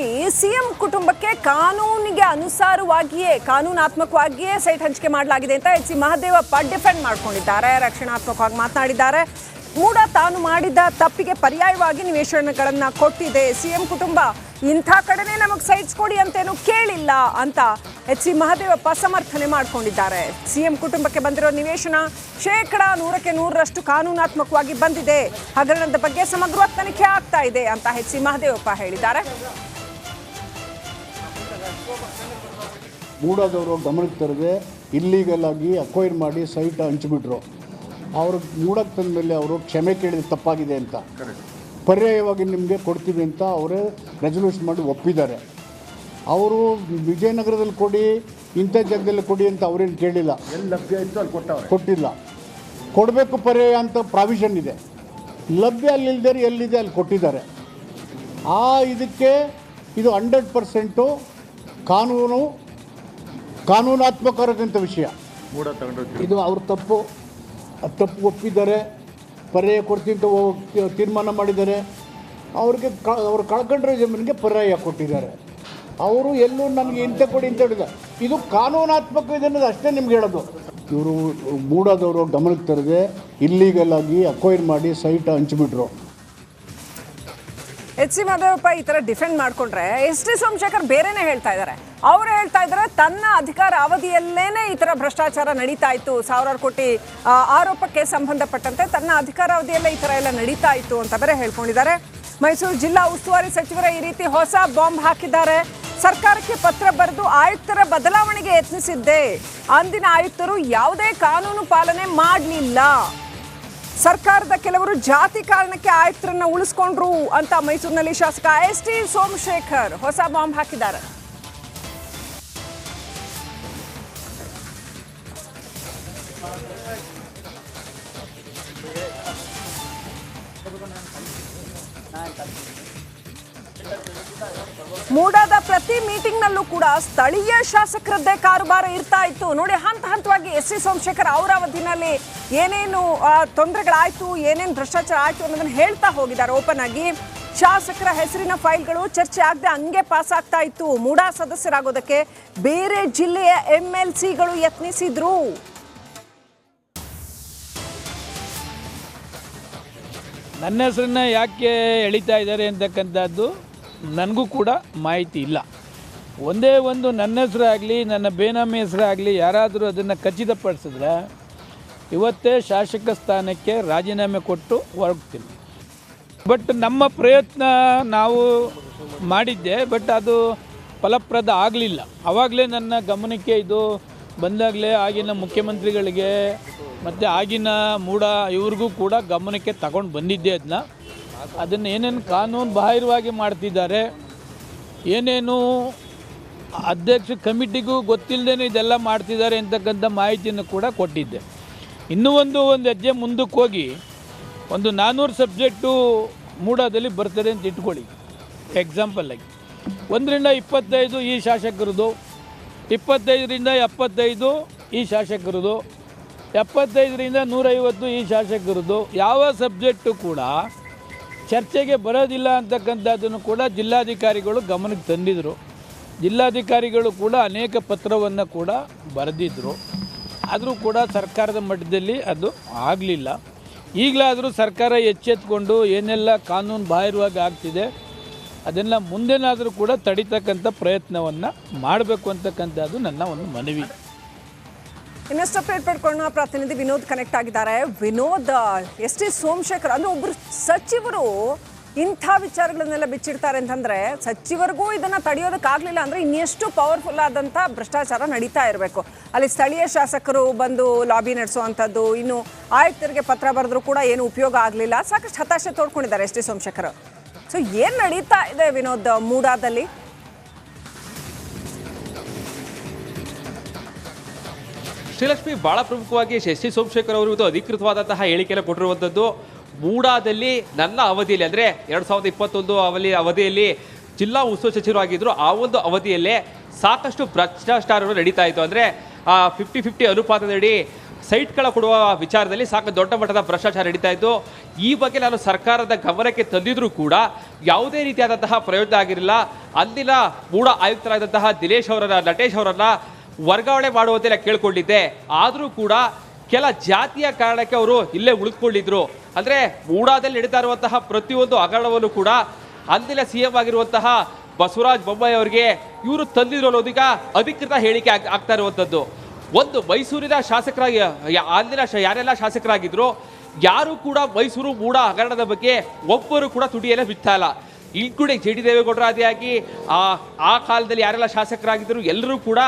ಮೈಸೂರಿನಲ್ಲಿ ಸಿಎಂ ಕುಟುಂಬಕ್ಕೆ ಕಾನೂನಿಗೆ ಅನುಸಾರವಾಗಿಯೇ ಕಾನೂನಾತ್ಮಕವಾಗಿಯೇ ಸೈಟ್ ಹಂಚಿಕೆ ಮಾಡಲಾಗಿದೆ ಅಂತ ಎಚ್ ಸಿ ಮಹದೇವಪ್ಪ ಡಿಫೆಂಡ್ ಮಾಡ್ಕೊಂಡಿದ್ದಾರೆ. ರಕ್ಷಣಾತ್ಮಕವಾಗಿ ಮಾತನಾಡಿದ್ದಾರೆ. ಮೂಡ ತಾನು ಮಾಡಿದ ತಪ್ಪಿಗೆ ಪರ್ಯಾಯವಾಗಿ ನಿವೇಶನಗಳನ್ನು ಕೊಟ್ಟಿದೆ. ಸಿಎಂ ಕುಟುಂಬ ಇಂಥ ಕಡೆನೇ ನಮಗೆ ಸೈಟ್ಸ್ ಕೊಡಿ ಅಂತೇನು ಕೇಳಿಲ್ಲ ಅಂತ ಎಚ್ ಸಿ ಮಹದೇವಪ್ಪ ಸಮರ್ಥನೆ ಮಾಡಿಕೊಂಡಿದ್ದಾರೆ. ಸಿಎಂ ಕುಟುಂಬಕ್ಕೆ ಬಂದಿರೋ ನಿವೇಶನ 100% ಕಾನೂನಾತ್ಮಕವಾಗಿ ಬಂದಿದೆ. ಹಗರಣದ ಬಗ್ಗೆ ಸಮಗ್ರ ತನಿಖೆ ಆಗ್ತಾ ಇದೆ ಅಂತ ಎಚ್ ಸಿ ಮಹದೇವಪ್ಪ ಹೇಳಿದ್ದಾರೆ. ಮೂಡಾದವರು ಗಮನಕ್ಕೆ ತರದೆ ಇಲ್ಲೀಗಲ್ ಆಗಿ ಅಕ್ವೈರ್ ಮಾಡಿ ಸೈಟ್ ಹಂಚಿಬಿಟ್ರು. ಅವರು ಮೂಡಕ್ಕೆ ತಂದ ಮೇಲೆ ಅವರು ಕ್ಷಮೆ ಕೇಳಿದ ತಪ್ಪಾಗಿದೆ ಅಂತ ಪರ್ಯಾಯವಾಗಿ ನಿಮಗೆ ಕೊಡ್ತೀವಿ ಅಂತ ಅವರೇ ರೆಸಲ್ಯೂಷನ್ ಮಾಡಿ ಒಪ್ಪಿದ್ದಾರೆ. ಅವರು ವಿಜಯನಗರದಲ್ಲಿ ಕೊಡಿ, ಇಂಥ ಜಾಗದಲ್ಲಿ ಕೊಡಿ ಅಂತ ಅವರೇನು ಕೇಳಿಲ್ಲ. ಎಲ್ಲಿ ಲಭ್ಯ ಇತ್ತು ಅಲ್ಲಿ ಕೊಟ್ಟಿಲ್ಲ. ಕೊಡಬೇಕು ಪರ್ಯಾಯ ಅಂತ ಪ್ರಾವಿಷನ್ ಇದೆ. ಲಭ್ಯ ಅಲ್ಲಿಲ್ಲದೆ ಎಲ್ಲಿದೆ ಅಲ್ಲಿ ಕೊಟ್ಟಿದ್ದಾರೆ. ಇದಕ್ಕೆ ಇದು 100% ಕಾನೂನಾತ್ಮಕವಾದಂಥ ವಿಷಯ. ಇದು ಅವ್ರ ತಪ್ಪು ಒಪ್ಪಿದ್ದಾರೆ. ಪರ್ಯಾಯ ಕೊಡ್ತೀನಿ ಅಂತ ತೀರ್ಮಾನ ಮಾಡಿದ್ದಾರೆ. ಅವ್ರು ಕಳ್ಕೊಂಡ್ರೆ ಜಮೀನಿಗೆ ಪರ್ಯಾಯ ಕೊಟ್ಟಿದ್ದಾರೆ. ಅವರು ಎಲ್ಲೂ ನನಗೆ ಇಂಥ ಕೊಡಿ ಅಂತ ಹೇಳಿದ್ದಾರೆ. ಇದು ಕಾನೂನಾತ್ಮಕ ಇದೆ ಅನ್ನೋದು ಅಷ್ಟೇ ನಿಮ್ಗೆ ಹೇಳೋದು. ಇವರು ಮೂಡಾದವರು ಗಮನಕ್ಕೆ ತರದೆ ಇಲ್ಲೀಗಲ್ ಆಗಿ ಅಕ್ವೈರ್ ಮಾಡಿ ಸೈಟ್ ಹಂಚಿಬಿಟ್ರು. ಎಚ್ ಸಿ ಮಹದೇವಪ್ಪ ಈ ಥರ ಡಿಫೆಂಡ್ ಮಾಡಿಕೊಂಡ್ರೆ ಎಸ್ ಟಿ ಸೋಮಶೇಖರ್ ಬೇರೆನೇ ಹೇಳ್ತಾ ಇದ್ದಾರೆ. ಅವರು ಹೇಳ್ತಾ ಇದ್ದಾರೆ ತನ್ನ ಅಧಿಕಾರ ಅವಧಿಯಲ್ಲೇನೆ ಈ ಥರ ಭ್ರಷ್ಟಾಚಾರ ನಡೀತಾ ಇತ್ತು. 1000 ಕೋಟಿ ಆರೋಪಕ್ಕೆ ಸಂಬಂಧಪಟ್ಟಂತೆ ತನ್ನ ಅಧಿಕಾರಾವಧಿಯಲ್ಲೇ ಈ ಥರ ಎಲ್ಲ ನಡೀತಾ ಇತ್ತು ಅಂತ ಬೇರೆ ಹೇಳ್ಕೊಂಡಿದ್ದಾರೆ. ಮೈಸೂರು ಜಿಲ್ಲಾ ಉಸ್ತುವಾರಿ ಸಚಿವರ ಈ ರೀತಿ ಹೊಸ ಬಾಂಬ್ ಹಾಕಿದ್ದಾರೆ. ಸರ್ಕಾರಕ್ಕೆ ಪತ್ರ ಬರೆದು ಆಯುಕ್ತರ ಬದಲಾವಣೆಗೆ ಯತ್ನಿಸಿದ್ದೆ. ಅಂದಿನ ಆಯುಕ್ತರು ಯಾವುದೇ ಕಾನೂನು ಪಾಲನೆ ಮಾಡಲಿಲ್ಲ. ಸರ್ಕಾರದ ಕೆಲವರು ಜಾತಿ ಕಾರಣಕ್ಕೆ ಆಯುಕ್ತರನ್ನ ಉಳಿಸ್ಕೊಂಡ್ರು ಅಂತ ಮೈಸೂರಿನಲ್ಲಿ ಶಾಸಕ ಎಸ್ ಟಿ ಸೋಮಶೇಖರ್ ಹೊಸ ಬಾಂಬ್ ಹಾಕಿದ್ದಾರೆ. ಮೂಡಾದ ಪ್ರತಿ ಮೀಟಿಂಗ್ನಲ್ಲೂ ಕೂಡ ಸ್ಥಳೀಯ ಶಾಸಕರದ್ದೇ ಕಾರುಬಾರ ಇರ್ತಾ ಇತ್ತು. ನೋಡಿ, ಹಂತ ಹಂತವಾಗಿ ಎಸ್ ಟಿ ಸೋಮಶೇಖರ್ ಅವರ ಅವಧಿನಲ್ಲಿ ಏನೇನು ತೊಂದರೆಗಳಾಯ್ತು, ಏನೇನು ಭ್ರಷ್ಟಾಚಾರ ಆಯ್ತು ಅನ್ನೋದನ್ನ ಹೇಳ್ತಾ ಹೋಗಿದ್ದಾರೆ ಓಪನ್ ಆಗಿ. ಶಾಸಕರ ಹೆಸರಿನ ಫೈಲ್ಗಳು ಚರ್ಚೆ ಆಗದೆ ಹಂಗೆ ಪಾಸ್ ಆಗ್ತಾ ಇತ್ತು. ಮೂಡಾ ಸದಸ್ಯರಾಗೋದಕ್ಕೆ ಬೇರೆ ಜಿಲ್ಲೆಯ MLCಗಳು ಯತ್ನಿಸಿದ್ರು. ನನ್ನ ಹೆಸರನ್ನ ಯಾಕೆ ಎಳಿತಾ ಇದ್ದಾರೆ ಅಂತಕ್ಕಂಥದ್ದು ನನಗೂ ಕೂಡ ಮಾಹಿತಿ ಇಲ್ಲ. ಒಂದೇ ಒಂದು ನನ್ನ ಹೆಸರಾಗಲಿ ನನ್ನ ಬೇನಾಮಿ ಹೆಸರಾಗಲಿ ಯಾರಾದರೂ ಅದನ್ನು ಖಚಿತಪಡಿಸಿದ್ರೆ ಇವತ್ತೇ ಶಾಸಕ ಸ್ಥಾನಕ್ಕೆ ರಾಜೀನಾಮೆ ಕೊಟ್ಟು ಹೊರಡ್ತೀನಿ. ಬಟ್ ನಮ್ಮ ಪ್ರಯತ್ನ ನಾವು ಮಾಡಿದ್ದೆ, ಬಟ್ ಅದು ಫಲಪ್ರದ ಆಗಲಿಲ್ಲ. ಆವಾಗಲೇ ನನ್ನ ಗಮನಕ್ಕೆ ಇದು ಬಂದಾಗಲೇ ಆಗಿನ ಮುಖ್ಯಮಂತ್ರಿಗಳಿಗೆ ಮತ್ತು ಆಗಿನ ಮೂಡ ಇವ್ರಿಗೂ ಕೂಡ ಗಮನಕ್ಕೆ ತಗೊಂಡು ಬಂದಿದ್ದೆ. ಅದನ್ನು ಏನೇನು ಕಾನೂನು ಬಾಹಿರವಾಗಿ ಮಾಡ್ತಿದ್ದಾರೆ, ಏನೇನು ಅಧ್ಯಕ್ಷ ಕಮಿಟಿಗೂ ಗೊತ್ತಿಲ್ಲದೇ ಇದೆಲ್ಲ ಮಾಡ್ತಿದ್ದಾರೆ ಅಂತಕ್ಕಂಥ ಮಾಹಿತಿಯನ್ನು ಕೂಡ ಕೊಟ್ಟಿದ್ದೆ. ಇನ್ನೂ ಒಂದು ಹೆಜ್ಜೆ ಮುಂದಕ್ಕೆ ಹೋಗಿ ಒಂದು 400 ಸಬ್ಜೆಕ್ಟು ಮೂಡಾದಲ್ಲಿ ಬರ್ತದೆ ಅಂತ ಇಟ್ಕೊಳ್ಳಿ. ಎಕ್ಸಾಂಪಲ್ಲಾಗಿ 1ರಿಂದ 25 ಈ ಶಾಸಕರದು, 25ರಿಂದ 75 ಈ ಶಾಸಕರದು, 75ರಿಂದ 150 ಈ ಶಾಸಕರದು. ಯಾವ ಸಬ್ಜೆಕ್ಟು ಕೂಡ ಚರ್ಚೆಗೆ ಬರೋದಿಲ್ಲ ಅಂತಕ್ಕಂಥದ್ದನ್ನು ಕೂಡ ಜಿಲ್ಲಾಧಿಕಾರಿಗಳು ಗಮನಕ್ಕೆ ತಂದಿದ್ದರು. ಜಿಲ್ಲಾಧಿಕಾರಿಗಳು ಕೂಡ ಅನೇಕ ಪತ್ರವನ್ನು ಕೂಡ ಬರೆದಿದ್ದರು. ಆದರೂ ಕೂಡ ಸರ್ಕಾರದ ಮಟ್ಟದಲ್ಲಿ ಅದು ಆಗಲಿಲ್ಲ. ಈಗಲಾದರೂ ಸರ್ಕಾರ ಎಚ್ಚೆತ್ಕೊಂಡು ಏನೆಲ್ಲ ಕಾನೂನು ಬಾಹಿರವಾಗಿ ಆಗ್ತಿದೆ ಅದನ್ನು ಮುಂದೆನಾದರೂ ಕೂಡ ತಡಿತಕ್ಕಂಥ ಪ್ರಯತ್ನವನ್ನು ಮಾಡಬೇಕು ಅಂತಕ್ಕಂಥದ್ದು ನನ್ನ ಒಂದು ಮನವಿ. ಇನ್ನಷ್ಟು ಅಪ್ಡೇಟ್ ಪಡ್ಕೊಂಡು ಪ್ರತಿನಿಧಿ ವಿನೋದ್ ಕನೆಕ್ಟ್ ಆಗಿದ್ದಾರೆ. ವಿನೋದ್, ಎಸ್ ಟಿ ಸೋಮಶೇಖರ್ ಅಂದರೆ ಒಬ್ಬರು ಸಚಿವರು ಇಂಥ ವಿಚಾರಗಳನ್ನೆಲ್ಲ ಬಿಚ್ಚಿಡ್ತಾರೆ ಅಂತಂದರೆ ಸಚಿವರಿಗೂ ಇದನ್ನು ತಡೆಯೋದಕ್ಕಾಗಲಿಲ್ಲ ಅಂದರೆ ಇನ್ನೆಷ್ಟು ಪವರ್ಫುಲ್ ಆದಂಥ ಭ್ರಷ್ಟಾಚಾರ ನಡೀತಾ ಇರಬೇಕು. ಅಲ್ಲಿ ಸ್ಥಳೀಯ ಶಾಸಕರು ಬಂದು ಲಾಬಿ ನಡೆಸುವಂಥದ್ದು, ಇನ್ನು ಆಯುಕ್ತರಿಗೆ ಪತ್ರ ಬರೆದ್ರೂ ಕೂಡ ಏನು ಉಪಯೋಗ ಆಗಲಿಲ್ಲ. ಸಾಕಷ್ಟು ಹತಾಶೆ ತೋಡ್ಕೊಂಡಿದ್ದಾರೆ ಎಸ್ ಟಿ ಸೋಮಶೇಖರ್. ಸೊ ಏನು ನಡೀತಾ ಇದೆ ವಿನೋದ್ ಮೂಡಾದಲ್ಲಿ? ಶ್ರೀಲಕ್ಷ್ಮಿ, ಭಾಳ ಪ್ರಮುಖವಾಗಿ ಎಸ್ ಟಿ ಸೋಮಶೇಖರ್ ಅವರು ಇವತ್ತು ಅಧಿಕೃತವಾದಂತಹ ಹೇಳಿಕೆಯನ್ನು ಕೊಟ್ಟಿರುವಂಥದ್ದು. ಮೂಡಾದಲ್ಲಿ ನನ್ನ ಅವಧಿಯಲ್ಲಿ ಅಂದರೆ 2021 ಅವಧಿಯಲ್ಲಿ ಜಿಲ್ಲಾ ಉಸ್ತುವಾರಿ ಸಚಿವರಾಗಿದ್ದರು. ಆ ಒಂದು ಅವಧಿಯಲ್ಲೇ ಸಾಕಷ್ಟು ಭ್ರಷ್ಟಾಚಾರಗಳು ನಡೀತಾ ಇತ್ತು. ಅಂದರೆ 50-50 ಅನುಪಾತದಡಿ ಸೈಟ್ಗಳ ಕೊಡುವ ವಿಚಾರದಲ್ಲಿ ಸಾಕು ದೊಡ್ಡ ಮಟ್ಟದ ಭ್ರಷ್ಟಾಚಾರ ನಡೀತಾ ಇತ್ತು. ಈ ಬಗ್ಗೆ ನಾನು ಸರ್ಕಾರದ ಗಮನಕ್ಕೆ ತಂದಿದ್ರೂ ಕೂಡ ಯಾವುದೇ ರೀತಿಯಾದಂತಹ ಪ್ರಯೋಜನ ಆಗಿರಲಿಲ್ಲ. ಅಂದಿನ ಮೂಡ ಆಯುಕ್ತರಾದಂತಹ ನಟೇಶ್ ಅವರನ್ನ ವರ್ಗಾವಣೆ ಮಾಡುವಂತೆ ಕೇಳ್ಕೊಂಡಿದ್ದೆ. ಆದರೂ ಕೂಡ ಕೆಲ ಜಾತಿಯ ಕಾರಣಕ್ಕೆ ಅವರು ಇಲ್ಲೇ ಉಳಿದುಕೊಂಡಿದ್ರು. ಅಂದರೆ ಮೂಡಾದಲ್ಲಿ ನಡೀತಾ ಇರುವಂತಹ ಪ್ರತಿಯೊಂದು ಹಗರಣವನ್ನು ಕೂಡ ಅಂದಿನ CM ಆಗಿರುವಂತಹ ಬಸವರಾಜ ಬೊಮ್ಮಾಯಿ ಅವರಿಗೆ ಇವರು ತಂದಿದ್ರು ಅನ್ನೋದೀಗ ಅಧಿಕೃತ ಹೇಳಿಕೆ ಆಗ್ತಾ ಇರುವಂಥದ್ದು. ಒಂದು ಮೈಸೂರಿನ ಶಾಸಕರಾಗಿ ಅಂದಿನ ಯಾರೆಲ್ಲ ಶಾಸಕರಾಗಿದ್ರು ಯಾರು ಕೂಡ ಮೈಸೂರು ಮೂಡ ಹಗರಣದ ಬಗ್ಗೆ ಒಬ್ಬರು ಕೂಡ ತುಟಿಯಲ್ಲೇ ಬಿಡ್ತಾ ಇಲ್ಲ. ಇನ್ಕ್ಲೂಡಿಂಗ್ JD ದೇವೇಗೌಡರ ಆದಿಯಾಗಿ ಆ ಕಾಲದಲ್ಲಿ ಯಾರೆಲ್ಲ ಶಾಸಕರಾಗಿದ್ದರು ಎಲ್ಲರೂ ಕೂಡ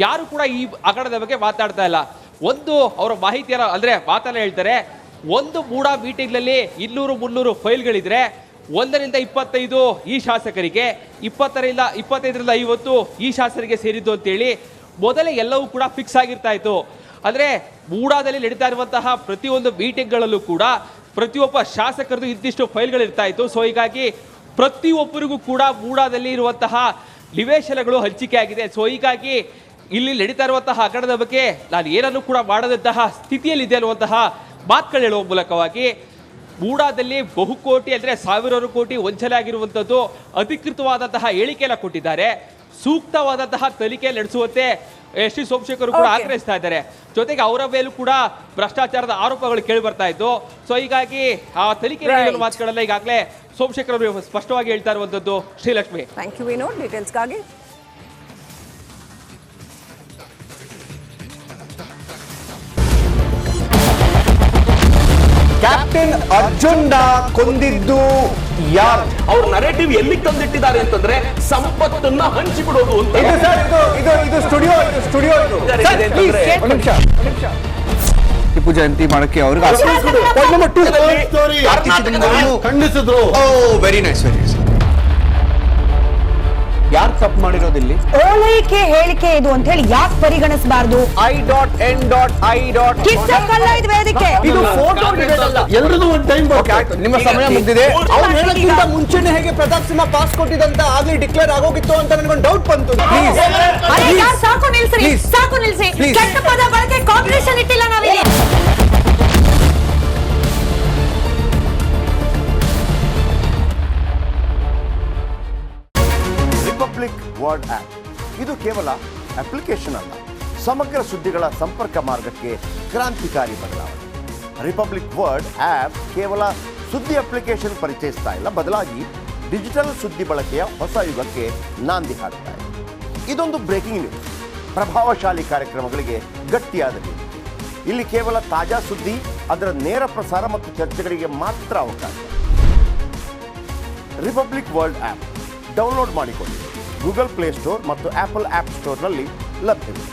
ಯಾರು ಕೂಡ ಈ ಹಗರಣದ ಬಗ್ಗೆ ಮಾತಾಡ್ತಾ ಇಲ್ಲ. ಒಂದು ಅವರ ಮಾಹಿತಿಯನ್ನು ಅಂದರೆ ಮಾತನ್ನ ಹೇಳ್ತಾರೆ, ಒಂದು ಮೂಡ ಮೀಟಿಂಗ್ನಲ್ಲಿ 200-300 ಫೈಲ್ಗಳಿದ್ರೆ 1ರಿಂದ 25 ಈ ಶಾಸಕರಿಗೆ, 25ರಿಂದ 50 ಈ ಶಾಸಕರಿಗೆ ಸೇರಿದ್ದು ಅಂತೇಳಿ ಮೊದಲೇ ಎಲ್ಲವೂ ಕೂಡ ಫಿಕ್ಸ್ ಆಗಿರ್ತಾ ಇತ್ತು. ಅಂದರೆ ಮೂಡಾದಲ್ಲಿ ನಡೀತಾ ಇರುವಂತಹ ಪ್ರತಿಯೊಂದು ಮೀಟಿಂಗ್ಗಳಲ್ಲೂ ಕೂಡ ಪ್ರತಿಯೊಬ್ಬ ಶಾಸಕರದ್ದು ಇಂತಿಷ್ಟು ಫೈಲ್ಗಳಿರ್ತಾ ಇತ್ತು. ಸೊ ಹೀಗಾಗಿ ಪ್ರತಿಯೊಬ್ಬರಿಗೂ ಕೂಡ ಮೂಡಾದಲ್ಲಿ ಇರುವಂತಹ ನಿವೇಶನಗಳು ಹಂಚಿಕೆ ಆಗಿದೆ. ಸೊ ಹೀಗಾಗಿ ಇಲ್ಲಿ ನಡೀತಾ ಇರುವಂತಹ ಹಗರಣದ ಬಗ್ಗೆ ನಾನು ಏನನ್ನು ಕೂಡ ಮಾಡದಂತಹ ಸ್ಥಿತಿಯಲ್ಲಿದೆ ಅನ್ನುವಂತಹ ಮಾತುಗಳು ಹೇಳುವ ಮೂಲಕವಾಗಿ ಮೂಡಾದಲ್ಲಿ ಬಹುಕೋಟಿ ಅಂದರೆ ಸಾವಿರಾರು ಕೋಟಿ ವಂಚನೆ ಆಗಿರುವಂಥದ್ದು ಅಧಿಕೃತವಾದಂತಹ ಹೇಳಿಕೆಯನ್ನು ಕೊಟ್ಟಿದ್ದಾರೆ. ಸೂಕ್ತವಾದಂತಹ ತನಿಖೆ ನಡೆಸುವಂತೆ ಎಸ್ ಟಿ ಸೋಮಶೇಖರ್ ಕೂಡ ಆಗ್ರಹಿಸ್ತಾ ಇದ್ದಾರೆ. ಜೊತೆಗೆ ಅವರ ಮೇಲೂ ಕೂಡ ಭ್ರಷ್ಟಾಚಾರದ ಆರೋಪಗಳು ಕೇಳಿ ಬರ್ತಾ ಇತ್ತು. ಸೊ ಹೀಗಾಗಿ ಆ ತನಿಖೆ ಮಾತುಗಳೆಲ್ಲ ಈಗಾಗಲೇ ಸೋಮಶೇಖರ್ ಅವರು ಸ್ಪಷ್ಟವಾಗಿ ಹೇಳ್ತಾ ಇರುವಂಥದ್ದು. ಶ್ರೀಲಕ್ಷ್ಮಿ, ಥ್ಯಾಂಕ್ ಯು ವಿನೋದ್ ಡೀಟೇಲ್ಸ್ಗಾಗಿ. ಕ್ಯಾಪ್ಟನ್ ಅರ್ಜುನ್ ಕೊಂದಿದ್ದು ಯಾರು? ಅವ್ರ ನರೇಟಿವ್ ಎಲ್ಲಿ ತಂದಿಟ್ಟಿದ್ದಾರೆ ಅಂತಂದ್ರೆ ಸಂಪತ್ತನ್ನ ಹಂಚಿಬಿಡೋದು ಅಂತ. ಇದು ಸ್ಟುಡಿಯೋ ಟಿಪ್ಪು ಜಯಂತಿ ಮಾಡಕ್ಕೆ ಅವ್ರಿಗೆ ಖಂಡಿಸಿದ್ರು. Very nice. ಯಾರು ತಪ್ಪು ಮಾಡಿರೋದಿಲ್ಲಿ? ಓಲೈಕೆ ಹೇಳಿಕೆ ಇದು ಅಂತ ಹೇಳಿ ಯಾಕೆ ಪರಿಗಣಿಸಬಾರದು? I.N.I. ಇದು ವೇದಿಕೆ, ಇದು ಫೋಟೋ ಎಲ್ರಿಗೂ ಒಂದು ಟೈಮ್ ನಿಮ್ಮ ಸಮಯ ಮುಗಿದಿದೆ. ಅವ್ರು ಹೇಳೋಕ್ಕಿಂತ ಮುಂಚೆನೆ ಹೇಗೆ ಪ್ರತಾಪ್ ಸಿಂಹ ಪಾಸ್ ಕೊಟ್ಟಿದಂತ ಆಗ್ಲಿ ಡಿಕ್ಲೇರ್ ಆಗೋಗಿತ್ತು ಅಂತ ನನಗೊಂದು ಡೌಟ್ ಬಂತು. ಸಾಕು ನಿಲ್ಸಿ, ಸಾಕು ನಿಲ್ಸಿ. ಕೆಟ್ಟ ಪದ ಬಳಕೆ ಕಾಂಬಿನೇಷನ್ ಇಟ್ಟಿಲ್ಲ ನಾವಿಲ್ಲಿ. ರಿಪಬ್ಲಿಕ್ ವರ್ಡ್ ಆಪ್ ಇದು ಕೇವಲ ಅಪ್ಲಿಕೇಶನ್ ಅಲ್ಲ, ಸಮಗ್ರ ಸುದ್ದಿಗಳ ಸಂಪರ್ಕ ಮಾರ್ಗಕ್ಕೆ ಕ್ರಾಂತಿಕಾರಿ ಬದಲಾವಣೆ. ರಿಪಬ್ಲಿಕ್ ವರ್ಡ್ ಆಪ್ ಕೇವಲ ಸುದ್ದಿ ಅಪ್ಲಿಕೇಶನ್ ಪರಿಚಯಿಸ್ತಾ ಇಲ್ಲ, ಬದಲಾಗಿ ಡಿಜಿಟಲ್ ಸುದ್ದಿ ಬಳಕೆಯ ಹೊಸ ಯುಗಕ್ಕೆ ನಾಂದಿ ಹಾಡ್ತಾ ಇದೆ. ಇದೊಂದು ಬ್ರೇಕಿಂಗ್ ನ್ಯೂಸ್, ಪ್ರಭಾವಶಾಲಿ ಕಾರ್ಯಕ್ರಮಗಳಿಗೆ ಗಟ್ಟಿಯಾದ ನ್ಯೂಸ್. ಇಲ್ಲಿ ಕೇವಲ ತಾಜಾ ಸುದ್ದಿ, ಅದರ ನೇರ ಪ್ರಸಾರ ಮತ್ತು ಚರ್ಚೆಗಳಿಗೆ ಮಾತ್ರ ಅವಕಾಶ. ರಿಪಬ್ಲಿಕ್ ವರ್ಲ್ಡ್ ಆಪ್ ಡೌನ್ಲೋಡ್ ಮಾಡಿಕೊಳ್ಳಿ. ಗೂಗಲ್ ಪ್ಲೇಸ್ಟೋರ್ ಮತ್ತು ಆಪಲ್ ಆಪ್ ಸ್ಟೋರ್ನಲ್ಲಿ ಲಭ್ಯವಿದೆ.